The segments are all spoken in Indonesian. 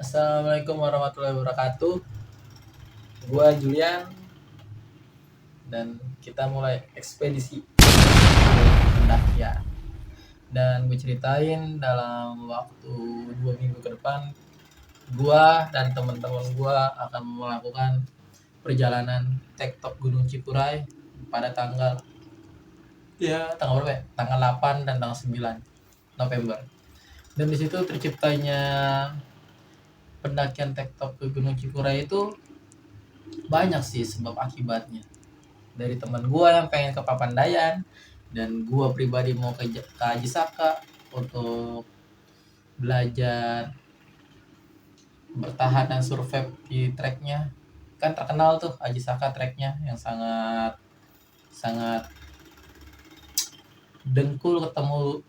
Assalamualaikum warahmatullahi wabarakatuh. Gua Julian dan kita mulai ekspedisi pendakian. Dan gue ceritain dalam waktu 2 minggu ke depan, gua dan teman-teman gua akan melakukan perjalanan tektok Gunung Cipurai pada tanggal berapa ya? Tanggal 8 dan tanggal 9 November. Dan di situ terciptanya pendakian tektok ke Gunung Cipurai itu banyak sih sebab akibatnya. Dari teman gua yang pengen ke Papandayan dan gua pribadi mau ke Haji Saka untuk belajar bertahan dan survive di treknya. Kan terkenal tuh Haji Saka treknya yang sangat sangat dengkul ketemu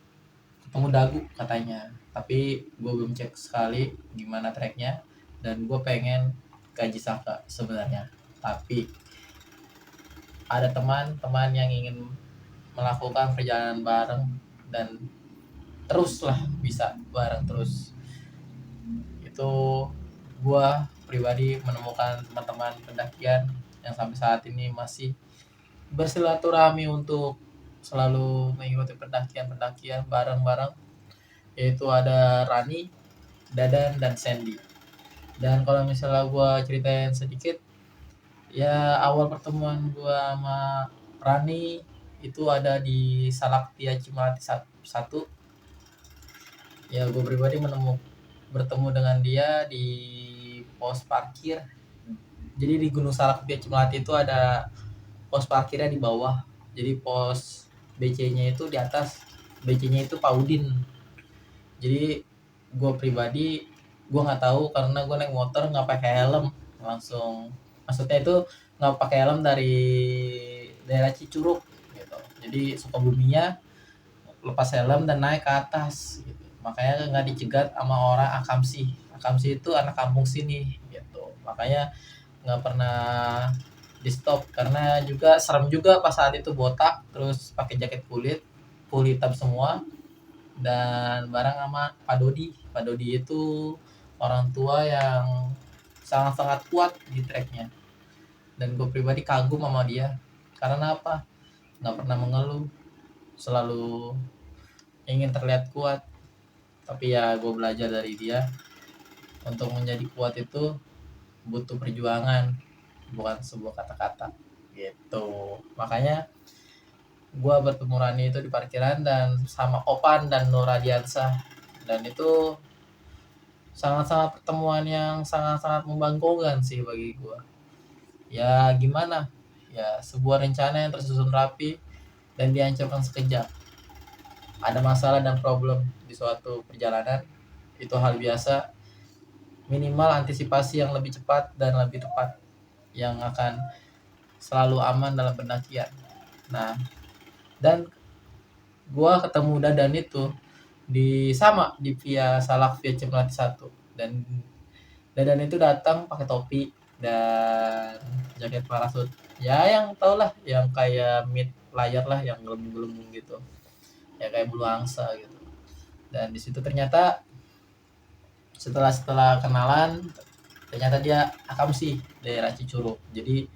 ketemu dagu katanya. Tapi gua belum cek sekali gimana treknya dan gua pengen ke Haji Saka sebenarnya. Tapi ada teman-teman yang ingin melakukan perjalanan bareng dan teruslah bisa bareng terus. Itu gua pribadi menemukan teman-teman pendakian yang sampai saat ini masih bersilaturahmi untuk selalu mengikuti pendakian bareng-bareng, yaitu ada Rani, Dadan, dan Sandy. Dan kalau misalnya gua ceritain sedikit, ya awal pertemuan gua sama Rani itu ada di Salaktia Cimati 1. Ya gue pribadi bertemu dengan dia di pos parkir. Jadi di Gunung Salaktia Cimati itu ada pos parkirnya di bawah. Jadi pos BC-nya itu di atas. BC-nya itu Paudin. Jadi gue pribadi gue nggak tahu karena gue naik motor nggak pakai helm langsung. Maksudnya itu nggak pakai helm dari daerah Cicurug gitu. Jadi Sukabuminya lepas helm dan naik ke atas gitu. Makanya nggak dicegat sama orang Akamsi. Akamsi itu anak kampung sini gitu. Makanya nggak pernah di stop karena juga serem juga pas saat itu botak terus pakai jaket kulit full hitam semua dan bareng sama Pak Dodi. Pak Dodi itu orang tua yang sangat-sangat kuat di treknya dan gue pribadi kagum sama dia karena apa, nggak pernah mengeluh, selalu ingin terlihat kuat. Tapi ya gue belajar dari dia untuk menjadi kuat itu butuh perjuangan, bukan sebuah kata-kata gitu. Makanya gue bertemu Rani itu di parkiran dan sama Opan dan Nur Radiansah, dan itu sangat-sangat pertemuan yang sangat-sangat membanggakan sih bagi gue. Ya gimana ya, sebuah rencana yang tersusun rapi dan dihancurkan sekejap. Ada masalah dan problem di suatu perjalanan, itu hal biasa. Minimal antisipasi yang lebih cepat dan lebih tepat yang akan selalu aman dalam pendakian. Nah, dan gua ketemu Dadan itu di via Salak via Cemlati 1, dan Dadan itu datang pakai topi dan jaket parasut. Ya yang tau lah, yang kayak mid layar lah, yang gelembung-gelembung gitu. Ya kayak bulu angsa gitu. Dan di situ ternyata setelah kenalan ternyata dia Akamsi daerah Cicurug. Jadi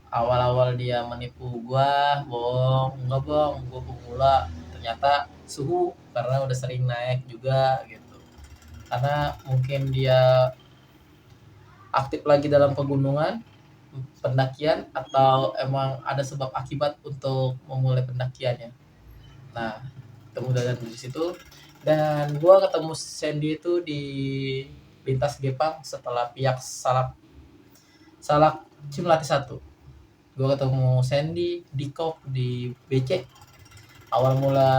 awal-awal dia menipu gua, bohong, enggak bang, gua pemula. Ternyata suhu karena udah sering naik juga gitu. Karena mungkin dia aktif lagi dalam pegunungan, pendakian, atau emang ada sebab akibat untuk memulai pendakiannya. Nah, kemudian dari situ dan gua ketemu Sandy itu di lintas Gepang setelah pihak Salak Salak Cimlati 1. Gue ketemu Sandy di Kok di BC. Awal mula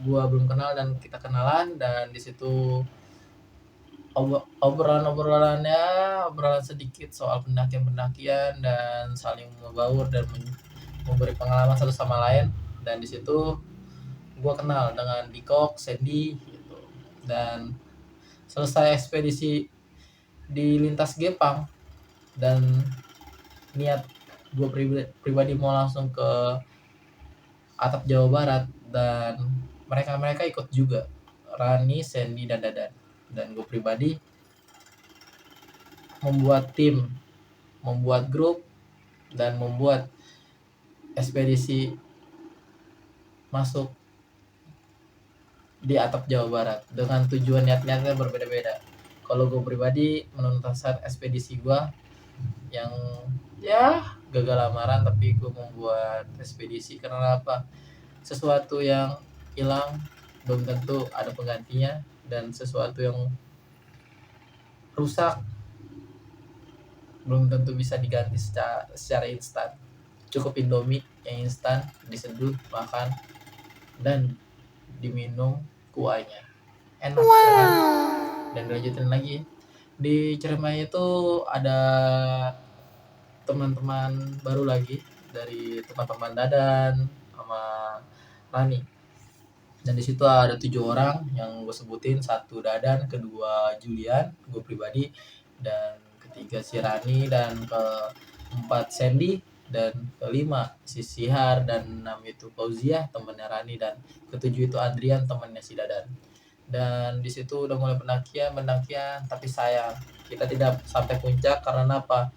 gue belum kenal dan kita kenalan, dan di situ obrolan sedikit soal pendakian dan saling membaur dan memberi pengalaman satu sama lain. Dan di situ gue kenal dengan Dikok, Sandy gitu. Dan selesai ekspedisi di lintas Gepang dan niat gue pribadi mau langsung ke atap Jawa Barat, dan mereka ikut juga, Rani, Sandy, dan Dadan. Dan gue pribadi membuat tim, membuat grup, dan membuat ekspedisi masuk di atap Jawa Barat dengan tujuan niat-niatnya berbeda-beda. Kalau gue pribadi menuntaskan ekspedisi gue yang ya gagal lamaran, tapi gue membuat ekspedisi karena apa? Sesuatu yang hilang belum tentu ada penggantinya, dan sesuatu yang rusak belum tentu bisa diganti secara instan. Cukup Indomie yang instan diseduh, makan, dan diminum kuahnya, enak kan? Dan dilanjutin lagi di Ciremai itu ada teman-teman baru lagi dari teman-teman Dadan sama Rani, dan di situ ada 7 orang yang gue sebutin: satu Dadan, kedua Julian, gue pribadi, dan ketiga si Rani, dan keempat Sandy, dan kelima si Sihar, dan enam itu Fauziah temannya Rani, dan ketujuh itu Adrian temannya si Dadan. Dan di situ udah mulai pendakian, tapi sayang kita tidak sampai puncak karena apa?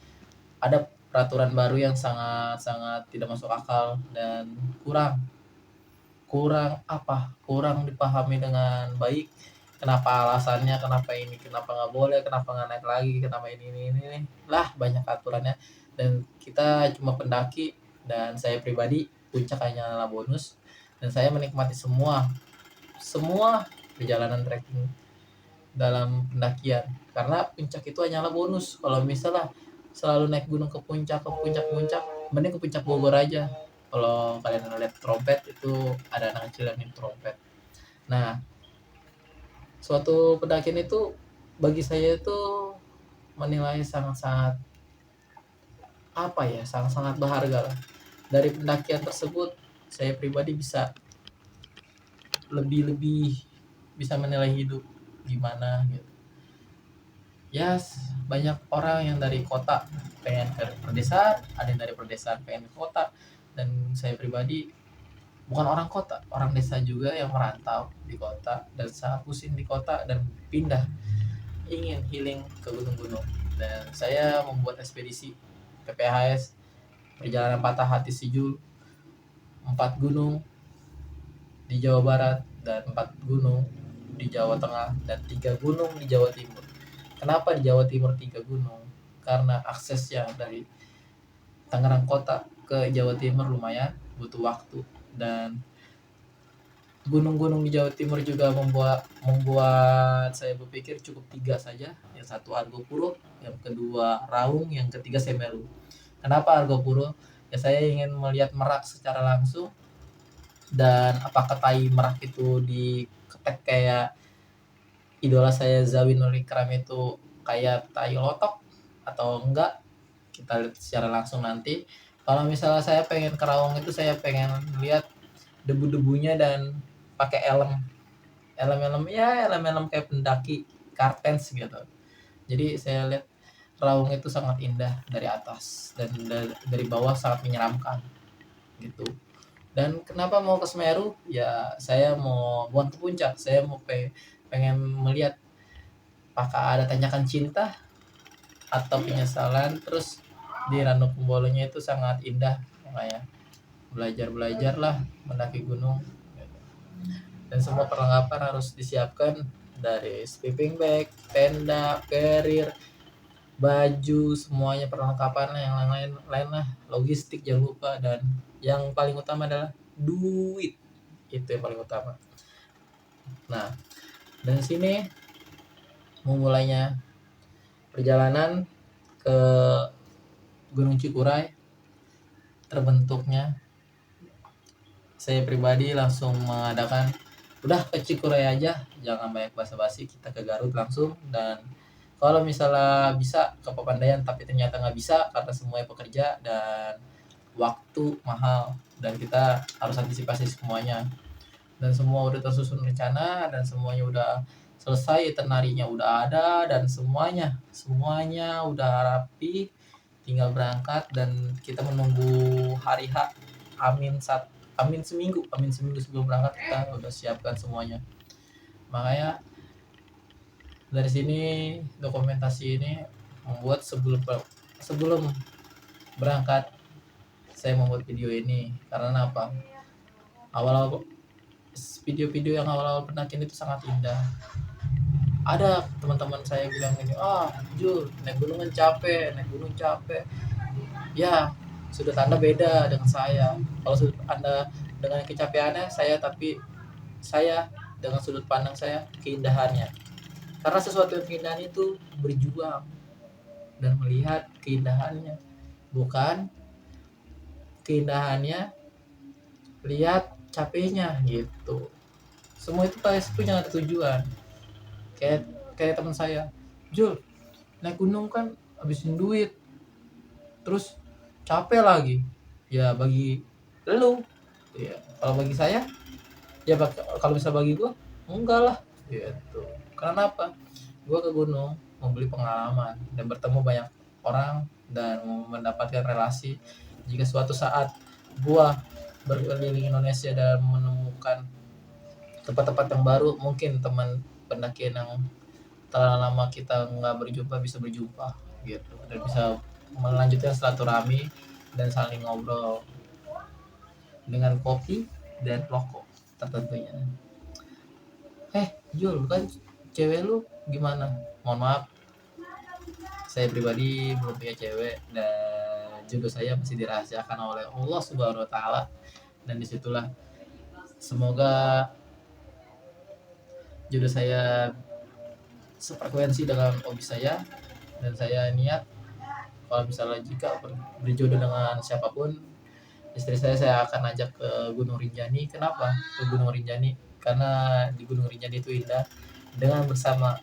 Ada peraturan baru yang sangat tidak masuk akal dan kurang dipahami dengan baik. Kenapa alasannya, kenapa ini, kenapa nggak boleh, kenapa nggak naik lagi, kenapa ini lah, banyak aturannya. Dan kita cuma pendaki, dan saya pribadi puncak hanyalah bonus, dan saya menikmati semua perjalanan trekking dalam pendakian, karena puncak itu hanyalah bonus. Kalau misalnya selalu naik gunung ke puncak, mending ke puncak Bogor aja. Kalau kalian lihat trompet itu ada anak kecil yang trompet. Nah, suatu pendakian itu bagi saya itu menilai sangat-sangat sangat-sangat berharga lah. Dari pendakian tersebut saya pribadi bisa lebih bisa menilai hidup gimana gitu. Banyak orang yang dari kota pengen ke pedesaan, ada yang dari pedesaan pengen ke kota, dan saya pribadi bukan orang kota, orang desa juga yang merantau di kota dan sangat pusing di kota dan pindah, ingin healing ke gunung-gunung. Dan saya membuat ekspedisi PPHS perjalanan patah hati Sijul, 4 gunung di Jawa Barat dan 4 gunung di Jawa Tengah dan 3 gunung di Jawa Timur. Kenapa di Jawa Timur 3 gunung? Karena aksesnya dari Tangerang kota ke Jawa Timur lumayan butuh waktu, dan gunung-gunung di Jawa Timur juga membuat saya berpikir cukup 3 saja. Yang satu Argopuro, yang kedua Raung, yang ketiga Semeru. Kenapa Argopuro? Ya saya ingin melihat merak secara langsung, dan apakah tai merak itu diketek kayak idola saya Zawin Nurikram itu kayak tai lotok atau enggak, kita lihat secara langsung nanti. Kalau misalnya saya pengen ke Raung itu, saya pengen lihat debu-debunya dan pakai helm kayak pendaki kartens gitu. Jadi saya lihat Raung itu sangat indah dari atas, dan dari bawah sangat menyeramkan gitu. Dan kenapa mau ke Semeru? Ya saya mau bukan ke puncak, saya mau pengen melihat apakah ada tanjakan cinta atau penyesalan. Terus di Ranu Kumbolonya itu sangat indah, makanya belajar lah mendaki gunung. Dan semua perlengkapan harus disiapkan, dari sleeping bag, tenda, carrier, baju, semuanya perlengkapan yang lain lah, logistik jangan lupa, dan yang paling utama adalah duit. Itu yang paling utama. Nah, dari sini memulainya perjalanan ke Gunung Cikuray, terbentuknya saya pribadi langsung mengadakan, udah ke Cikuray aja, jangan banyak basa-basi, kita ke Garut langsung. Dan kalau misalnya bisa ke Papandayan, tapi ternyata nggak bisa karena semuanya pekerja dan waktu mahal, dan kita harus antisipasi semuanya. Dan semua udah tersusun rencana, dan semuanya udah selesai, itinerinya udah ada, dan semuanya udah rapi, tinggal berangkat. Dan kita menunggu hari H, amin seminggu sebelum berangkat kita udah siapkan semuanya. Makanya dari sini dokumentasi ini membuat sebelum berangkat saya membuat video ini. Karena apa? Awal-awal video-video yang awal-awal pendakian itu sangat indah. Ada teman-teman saya bilang gini, Jul, naik gunung kan capek, naik gunung capek. Ya, sudut Anda beda dengan saya. Kalau sudut Anda dengan kecapeannya, saya dengan sudut pandang saya keindahannya. Karena sesuatu yang keindahan itu berjuang dan melihat keindahannya, bukan keindahannya lihat capeknya gitu. Semua itu pasti punya tujuan. Kayak teman saya, Jul, naik gunung kan habisin duit, terus capek lagi. Ya bagi lu, ya kalau bagi saya, ya kalau bisa bagi gua, enggak lah gitu. Karena apa? Gua ke gunung membeli pengalaman dan bertemu banyak orang dan mendapatkan relasi. Jika suatu saat gua berkeliling Indonesia dan menemukan tempat-tempat yang baru, mungkin teman pendakian yang telah lama kita nggak berjumpa bisa berjumpa gitu, dan bisa melanjutkan silaturahmi dan saling ngobrol dengan kopi dan rokok tertentunya. Jul, kan cewek lu gimana? Mohon maaf, saya pribadi belum punya cewek dan jodoh saya masih dirahasiakan oleh Allah Subhanahu wa taala, dan disitulah semoga jodoh saya sefrekuensi dengan hobi saya, dan saya niat kalau misalnya jika berjodoh dengan siapapun, istri saya akan ajak ke Gunung Rinjani. Kenapa ke Gunung Rinjani? Karena di Gunung Rinjani itu indah dengan bersama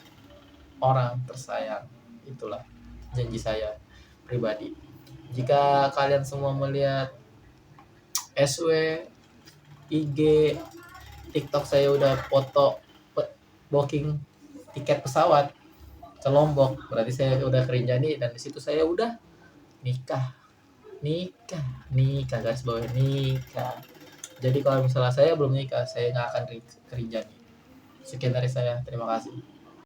orang tersayang. Itulah janji saya pribadi. Jika kalian semua melihat SW, IG, TikTok saya udah foto booking tiket pesawat ke Lombok, berarti saya udah ke Rinjani, dan di situ saya udah nikah guys, bawah nikah. Jadi kalau misalnya saya belum nikah, saya nggak akan ke Rinjani. Sekian dari saya, terima kasih.